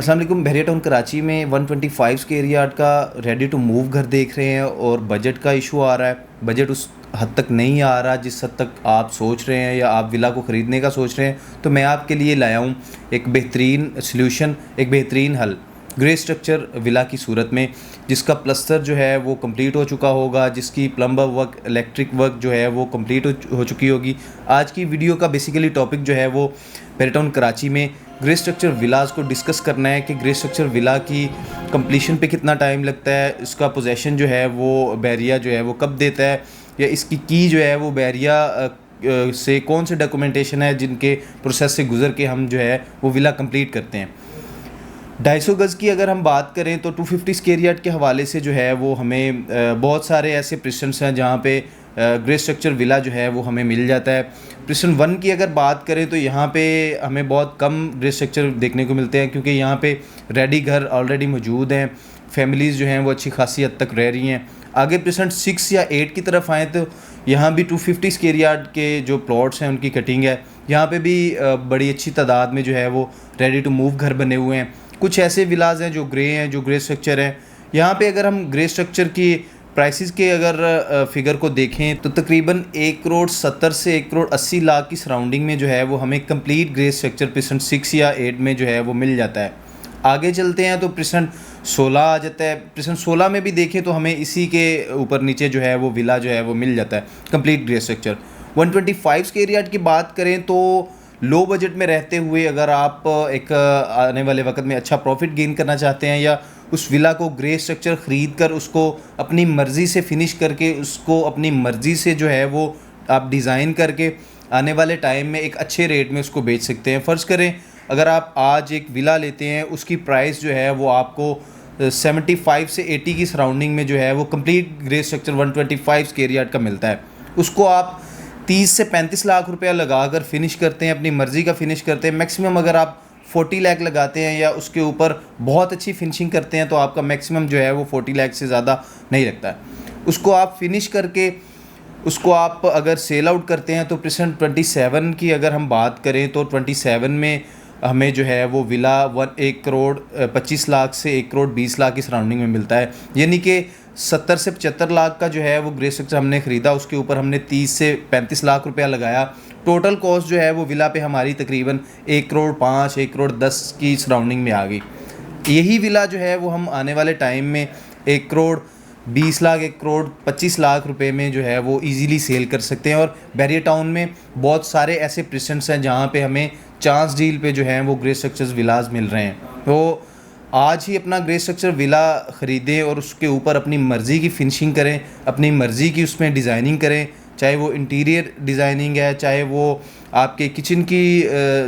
अस्सलाम वालेकुम। बहरिया टाउन कराची में 125 स्क्वायर यार्ड का रेडी टू मूव घर देख रहे हैं और बजट का इशू आ रहा है। बजट उस हद तक नहीं आ रहा जिस हद तक आप सोच रहे हैं या आप विला को ख़रीदने का सोच रहे हैं, तो मैं आपके लिए लाया हूँ एक बेहतरीन सल्यूशन, एक बेहतरीन हल ग्रे स्ट्रक्चर विला की सूरत में, जिसका प्लस्तर जो है वो कंप्लीट हो चुका होगा, जिसकी प्लम्बर वर्क, इलेक्ट्रिक वर्क जो है वो कंप्लीट हो चुकी होगी। आज की वीडियो का बेसिकली टॉपिक जो है वो बहरिया टाउन कराची में ग्रे स्ट्रक्चर विलास को डिस्कस करना है कि ग्रे स्ट्रक्चर विला की कंप्लीशन पे कितना टाइम लगता है, इसका पोजेसन जो है वो बहरिया जो है वो कब देता है, या इसकी की जो है वो बहरिया से कौन से डॉक्यूमेंटेशन है जिनके प्रोसेस से गुजर के हम जो है वो विला कंप्लीट करते हैं। 250 गज़ की अगर हम बात करें तो 250 स्क्वायर यार्ड के हवाले से जो है वो हमें बहुत सारे ऐसे प्रिस्टन्स हैं जहाँ पे ग्रे स्ट्रक्चर विला जो है वो हमें मिल जाता है। प्रिस्टन 1 की अगर बात करें तो यहाँ पे हमें बहुत कम ग्रे स्ट्रक्चर देखने को मिलते हैं, क्योंकि यहाँ पे रेडी घर ऑलरेडी मौजूद हैं, फैमिलीज़ जो हैं वो अच्छी खासी हद तक रह रही हैं। आगे प्रिस्टन 6 या 8 की तरफ आएँ तो यहाँ भी 250 स्क्वायर यार्ड के जो प्लॉट्स हैं उनकी कटिंग है। यहाँ पे भी बड़ी अच्छी तादाद में जो है वो रेडी टू मूव घर बने हुए हैं। कुछ ऐसे विलाज हैं जो ग्रे स्ट्रक्चर हैं। यहाँ पे अगर हम ग्रे स्ट्रक्चर की प्राइसेस के अगर फिगर को देखें तो तकरीबन 1,70,00,000 से 1,80,00,000 की सराउंडिंग में जो है वो हमें कंप्लीट ग्रे स्ट्रक्चर प्रिस्टन 6 या 8 में जो है वो मिल जाता है। आगे चलते हैं तो प्रिस्टन 16 आ जाता है। प्रिस्टन 16 में भी देखें तो हमें इसी के ऊपर नीचे जो है वो विला जो है वो मिल जाता है complete grey structure. 125 square yard की बात करें तो लो बजट में रहते हुए अगर आप एक आने वाले वक्त में अच्छा प्रॉफिट गेन करना चाहते हैं, या उस विला को ग्रे स्ट्रक्चर ख़रीद कर उसको अपनी मर्ज़ी से फिनिश करके उसको अपनी मर्ज़ी से जो है वो आप डिज़ाइन करके आने वाले टाइम में एक अच्छे रेट में उसको बेच सकते हैं। फ़र्ज़ करें अगर आप आज एक विला लेते हैं, उसकी प्राइस जो है वो आपको 75 से 80 की सराउंडिंग में जो है वो complete grey structure 125 square yard का मिलता है। उसको आप 30 से 35 लाख रुपया लगा कर फिनिश करते हैं, अपनी मर्ज़ी का फिनिश करते हैं। मैक्सिमम अगर आप 40 लाख लगाते हैं या उसके ऊपर बहुत अच्छी फिनिशिंग करते हैं तो आपका मैक्सिमम जो है वो 40 लाख से ज़्यादा नहीं लगता है। उसको आप फिनिश करके उसको आप अगर सेल आउट करते हैं तो प्रिस्टन 27 की अगर हम बात करें तो 27 में हमें जो है वो विला 1,25,00,000 से 1,20,00,000 की सराउंडिंग में मिलता है। यानी कि 70 से 75 लाख का जो है वो ग्रे स्ट्रक्चर हमने ख़रीदा, उसके ऊपर हमने 30 से 35 लाख रुपया लगाया। टोटल कॉस्ट जो है वो विला पे हमारी तकरीबन 1,05,00,000 1,10,00,000 की सराउंडिंग में आ गई। यही विला जो है वो हम आने वाले टाइम में 1,20,00,000 1,25,00,000 रुपए में जो है वो इजीली सेल कर सकते हैं। और बहरिया टाउन में बहुत सारे ऐसे प्रिस्टेंट्स हैं जहाँ पे हमें चांस डील पे जो है वो ग्रे स्ट्रक्चर्स विलाज मिल रहे हैं। तो आज ही अपना ग्रे स्ट्रक्चर विला ख़रीदें और उसके ऊपर अपनी मर्ज़ी की फिनिशिंग करें, अपनी मर्ज़ी की उसमें डिज़ाइनिंग करें, चाहे वो इंटीरियर डिज़ाइनिंग है, चाहे वो आपके किचन की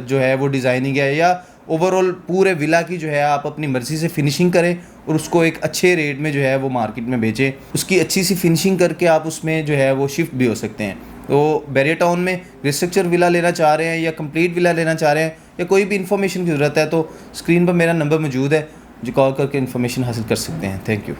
जो है वो डिज़ाइनिंग है, या ओवरऑल पूरे विला की जो है आप अपनी मर्ज़ी से फिनिशिंग करें और उसको एक अच्छे रेट में जो है वो मार्केट में बेचें। उसकी अच्छी सी फिनिशिंग करके आप उसमें जो है वो शिफ्ट भी हो सकते हैं। तो बहरिया टाउन में ग्रे स्ट्रक्चर विला लेना चाह रहे हैं या कंप्लीट विला लेना चाह रहे हैं या कोई भी इन्फॉर्मेशन की ज़रूरत है तो स्क्रीन पर मेरा नंबर मौजूद है, जो कॉल करके इन्फॉर्मेशन हासिल कर सकते हैं। Thank you.